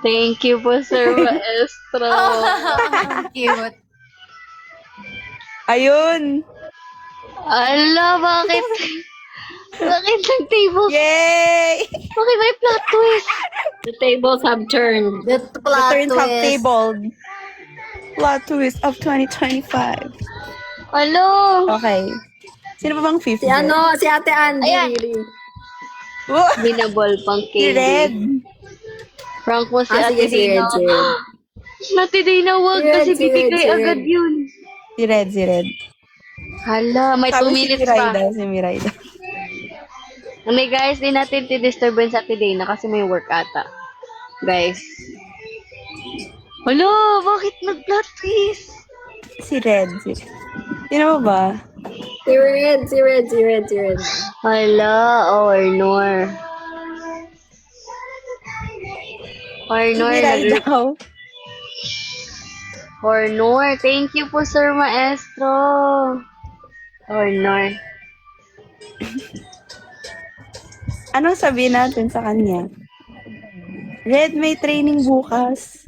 Thank you po, Sir Maestro. Cute. Ayun! Ala, bakit? Bakit nag-table? Yay! Bakit may plot twist? The tables have turned. The The plot turns have twist. tabled. Plot twist of 2025. Alo! Okay. Sino ba bang fifth? Si si Ate Angie. Ayan. Oh, Binabol pang si Red. candy. Prank mo si Sige, Ate si Dina. Red, si Red. Ate Dina, wag Si Red, kasi si Red, bibigay si Red. agad yun. Si Red. Hala, may 2 Sabi si minutes pa. Miraida, si Miraida. Hindi guys, di natin ti-disturbance Ate Dina kasi may work ata. Guys. Hala, bakit nag-plot twist? Si Red. Sino ba? Si Red, si Red, si Red, si Red. Hala, Ornor. Si Ornor, Miraida daw. Ornor, thank you po Sir Maestro. Ornor. Anong sabihin natin sa kanya? Red, may training bukas.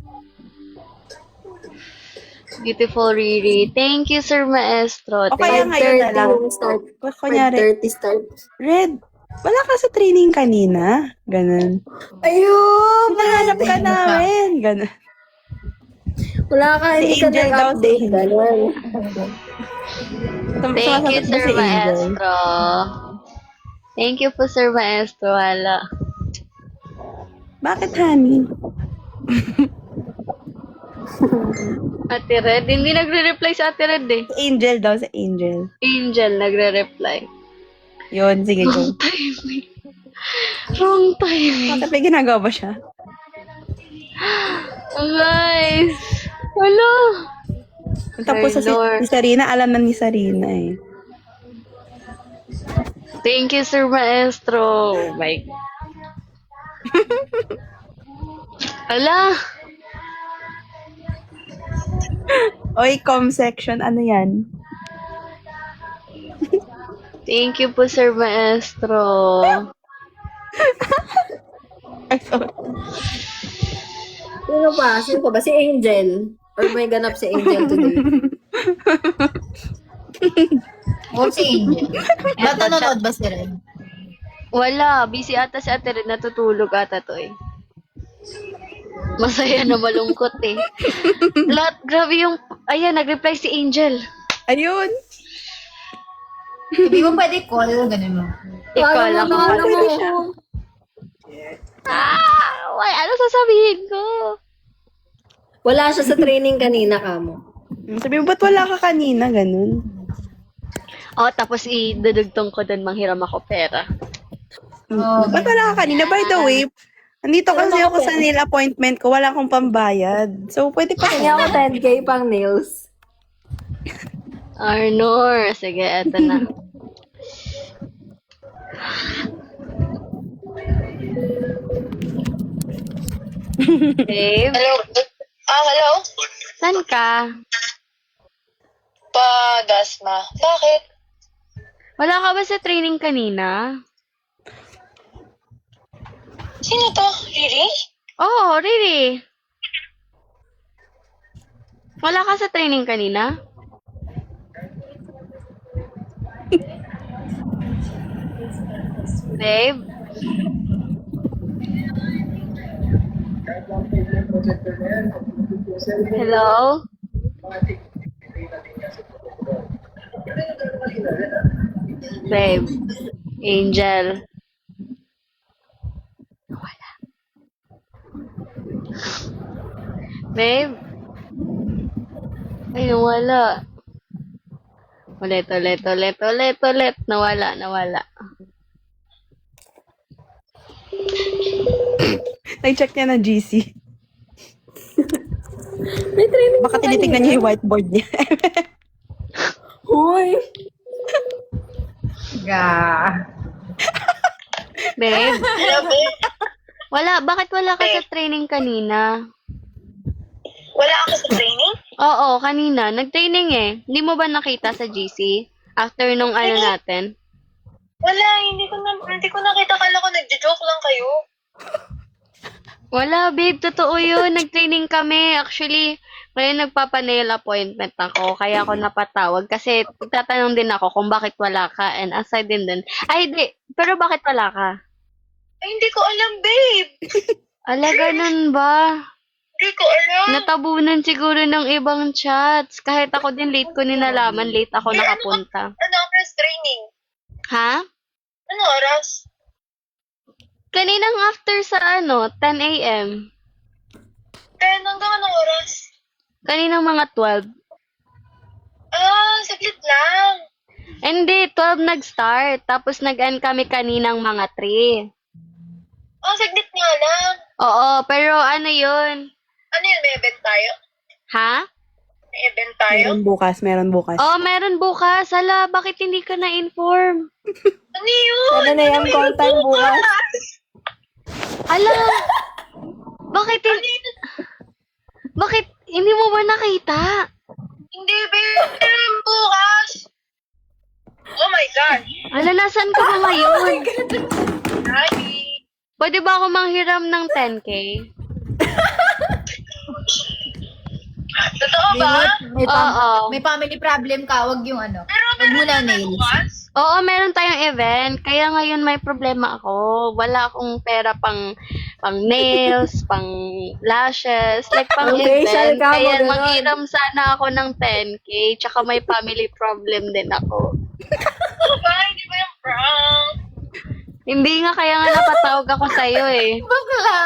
Beautiful Riri. Thank you Sir Maestro. O kaya ngayon na lang. yung start. Kunyari, 5:30 start. Red, wala ka sa training kanina. Ganun. Ayun! Hinahanap ka namin. Ganun. Wala ka, hindi ka Angel daw, nag-update. si Ganun. Thank you Sumasagot ba Sir si Angel? Maestro. Thank you po Sir Maestro. Hala. Bakit, honey? Ate Red, hindi nagre-reply sa Ate Red eh. Si Angel daw, si Angel. Angel nagre-reply. Yun, sige, go. Timing. Wrong timing. Bakit may ginagawa ba siya? Guys. Hala. Tapos sa Lord. si Sarina, alam na ni Sarina eh. Thank you Sir Maestro. Oh my. Hala. Oy, com section, ano yan? Thank you po Sir Maestro. Ay, sorry. Sino pa? Sino pa ba? Si Angel. Or may ganap si Angel today. Huwag si Angel. Ba't nanonood ba si Red? Wala. Busy ata si Ate Red. Natutulog ata to eh. Masaya na malungkot eh. Lahat, grabe yung... Ayan, nag-reply si Angel. Ayun. Hindi mo pwede call, ganun mo. Ikaw lang. Ano mo? Ano sasabihin ko? Wala siya sa training kanina, kamo. Sabi mo, ba't wala ka kanina? Ganun. Oh, tapos idudugtong ko doon manghiram ako pera. Oh, Ba't wala ka kanina? By the way, nandito kasi ako sa nail appointment ko. Wala akong pambayad. So, pwede pa Kanya ako 10K pang nails. Arnor. Sige, eto na. Babe, Hello? Hello? saan ka? Dasma. Bakit? Wala ka ba sa training kanina? Sino to? Riri? Oo, really. Wala ka sa training kanina? Babe? Hello? Babe? Angel? Wala. Babe? Ay, nawala. Ulit. Nawala. Nag-check niya ng GC. May training Baka tinitignan niya yung whiteboard niya. Hoy! Babe? Hello, babe? Bakit wala ka sa training kanina? Wala ako sa training? Oo, kanina. Nag-training eh. Hindi mo ba nakita sa GC? After nung ano natin? Wala, hindi ko nakita. Kala ko nagjo-joke lang kayo. Wala, babe. Totoo yun. Nag-training kami. Actually, ngayon nagpapa-nail appointment ako. Kaya ako napatawag. Kasi tatanong din ako kung bakit wala ka. And aside din dun. Ay, di. Pero bakit wala ka? Ay, hindi ko alam, babe. Ala, ganun ba? Hindi ko alam. Natabunan siguro ng ibang chats. Kahit ako din late ko ninalaman. Late ako nakapunta. Ano oras training? Ha? Ano oras? Kaninang after sa 10 a.m. Kaya hanggang anong oras? Kaninang mga 12. Ah, saglit lang. Hindi, 12 nag-start. Tapos nag-end kami kaninang mga 3. Ah, saglit nga lang. Oo, pero ano yun? Ano yun, may event tayo? Ha? May event tayo? Meron bukas. Oo, meron bukas. Hala, bakit hindi ka na-inform? Ano yun? Ano na yung call time bukas? Hala, bakit hindi mo ba nakita? Hindi, babe. Bukas. Oh my God. Hala, nasan ka ba ngayon? Daddy. Pwede ba ako manghiram ng 10K? Totoo ba? Oo. May family problem ka, wag yung ano. Pero Wag mo na meron nails. bukas? Oo, meron tayong event. Kaya ngayon may problema ako. Wala akong pera pang nails, pang lashes, like pang Facial event. ka mo, Kaya ganun. manghiram sana ako ng 10K. Tsaka may family problem din ako. Ano ba? Hindi ba yung prank? Hindi nga, kaya nga napatawag ako sa'yo eh. Bakla.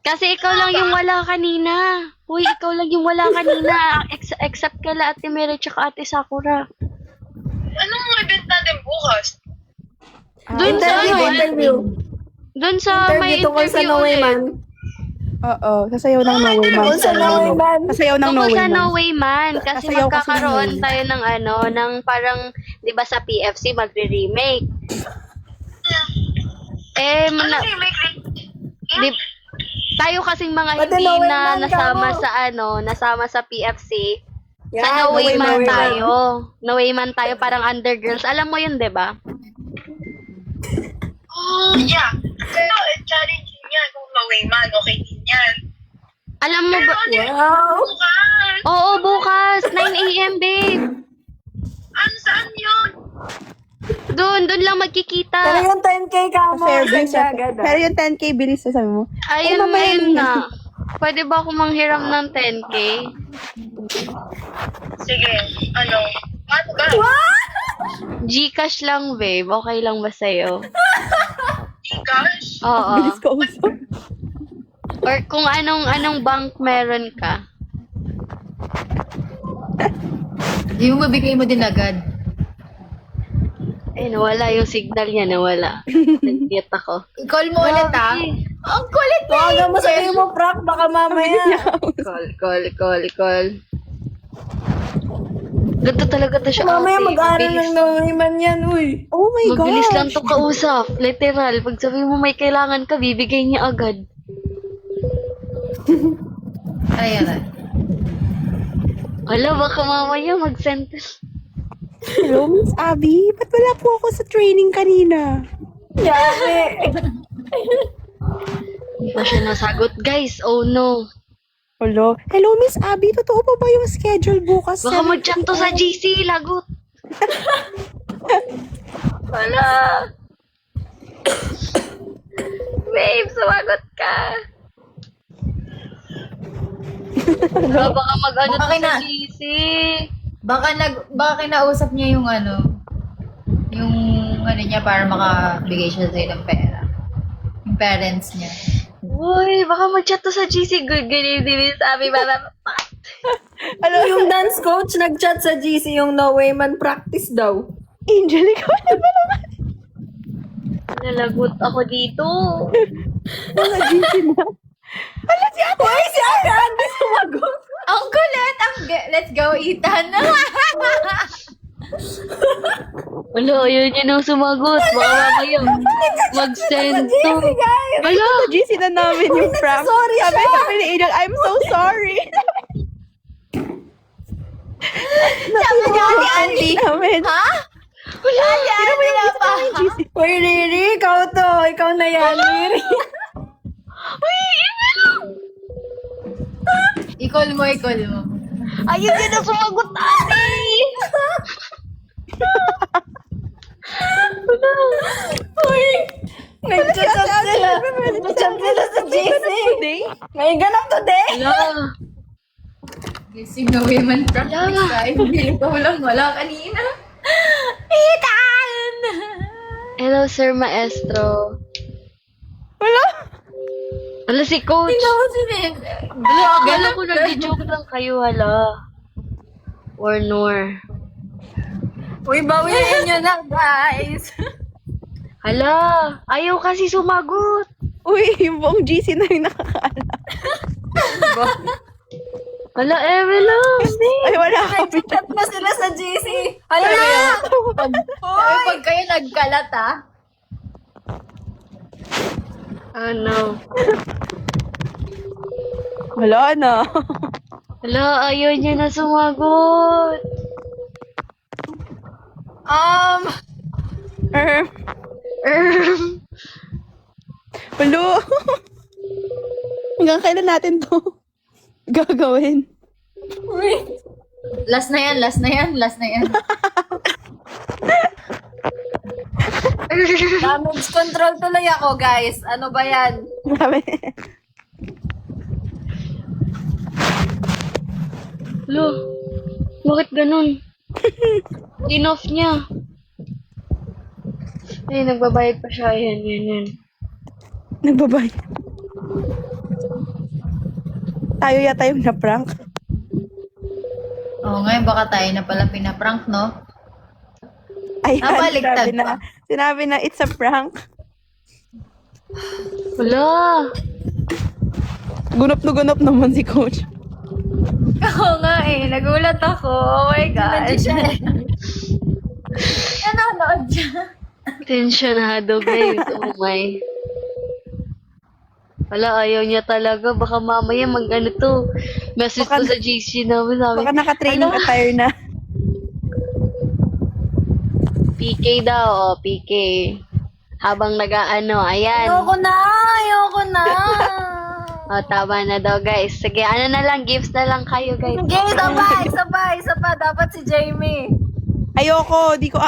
Kasi ikaw lang yung wala kanina. Uy, ikaw lang yung wala kanina. Except kala Ate Mary tsaka Ate Sakura. Anong event natin bukas? Doon sa Interview. Doon sa may Interview tungkol sa interview No Way ulit. Man. Oo, sasayaw ng No Way Man. Tungkol sa No Way Man. Sasayaw ng No Tungkol Way sa Man. No Way Man. Kasi Sasayaw kasi magkakaroon ng No Way Man. tayo ng parang, di ba sa PFC, magre-remake. Ano remake? Di, tayo kasing mga Pati hindi No Way na Man nasama ka mo. nasama sa PFC. Sa Yan, No Way Man Man. tayo. No Way Man tayo, parang Undergirls. Alam mo yun, di ba? Oh, yeah. Pero challenging yan. Kung no-way man, okay din yan. Alam mo ba? Wow. Bukas! Oo, bukas. 9 a.m., babe. Ano, saan yun? Doon lang Pero magkikita. yung 10K ka mo. Fair din Saan siya. agad, ah? Pero yung 10K, bilis na sabi mo. Ayun, mamaya ayun na. na. Pwede ba ako manghiram ng 10K? Sige, ano? Paano ba? Gcash lang, babe. Okay lang ba sa'yo? Gcash? Oo. Bilis ko usap. Or kung anong bank meron ka. Yung mabigay mo din agad. Eh, nawala yung signal niya. Nawala. Nag-get ako. I-call mo ulit ah. Ang kulit na Huwag mo sabihin mo, Frank, baka mamaya. Call. Ganito talaga to siya. Mamaya ate. mag-aaral Mabilis. ng No Way Man yan, uy. Oh my God. Mabilis lang to kausap. Literal. Pag sabihin mo may kailangan ka, bibigay niya agad. Ayan na. Wala, baka mamaya mag-send. Hello, Miss Abby. Ba't wala po ako sa training kanina? Yari. Hindi pa siya nasagot. Guys, oh no. Hello, Miss Abby. Totoo pa ba yung schedule bukas? Baka 7 mag-chat to sa p.m.? GC. Lagot. Wala. Babe, sumagot ka. Baka mag-ano to Okay sa na. GC. Baka kinausap niya yung niya para makabigay siya sa'yo ng pera. Yung parents niya. Uy, baka mag-chat to sa GC. Good evening, sabi ba? Yung dance coach nag-chat sa GC yung No Way Man practice daw. Angel, ikaw na ba naman? Nalagot ako dito. Nasa GC na. Ala, si Ate. Uy, si Ate Andy sumagot. Ang kulit! Let's go, Ethan! Wala, ayun niya nang sumagot. Baka mamaya mag-send to. Wala. Sa GC na namin yung prank. Sorry Sabi siya. ni Angel, I'm so sorry. Sabi niya, Ate Andy! Namin. Ha? Wala yan! Wala pa! Uy, Riri, ikaw to. Ikaw na yan, Riri. Uy, I-call mo, i-call mo. Ayun yun na sumagot, ate! Uy! Nag-chat sila. Nag-chat sila sa GC. May ganap today. Hala. Gising na women practice ka. Hindi ko lang wala kanina. Itan! Hello, Sir Maestro. Wala. Hala, si Coach. Ikaw si Nek. Hala, akala ko nag-joke lang kayo, hala. Or nor. Uy, bawiin nyo na, guys. Hala, ayaw kasi sumagot. Uy, yung buong GC na yung nakakaalam. Hala, lang. Ay, wala kami. Nag-chat na sila sa GC. Hala! Ay, pag kayo nagkalat, ha? Oh, no. Wala na. Hala, ayaw niya na sumagot. Walo. Hanggang kailan natin to gagawin? Last na yan, last na yan, last na yan. Damage control tuloy ako, guys. Ano ba yan? Grabe. Hala, bakit ganun? In-off niya. Ay, nagbabayad pa siya. Yan. Nagbabay. Tayo yata yung na-prank. Oo, ngayon baka tayo na pala pinaprank, no? Ayan, Baliktad sinabi na. pa. Sinabi na, it's a prank. Hala. Gunop na gunop naman si Coach. Oo nga eh, nagulat ako. Oh my God. Nanonood siya. Tensionado, guys. Oh my. Hala, ayaw niya talaga. Baka mamaya mag-ano to. Message Baka- to sa GC namin. Sabi, Baka naka-training attire na. PK daw, oh, PK. Habang nag-ano, ayan. Ayoko na. Oh, tama na daw, guys. Sige, ano na lang, gifts na lang kayo, guys. Okay, sabay. Dapat si Jamie. Ayoko, di ko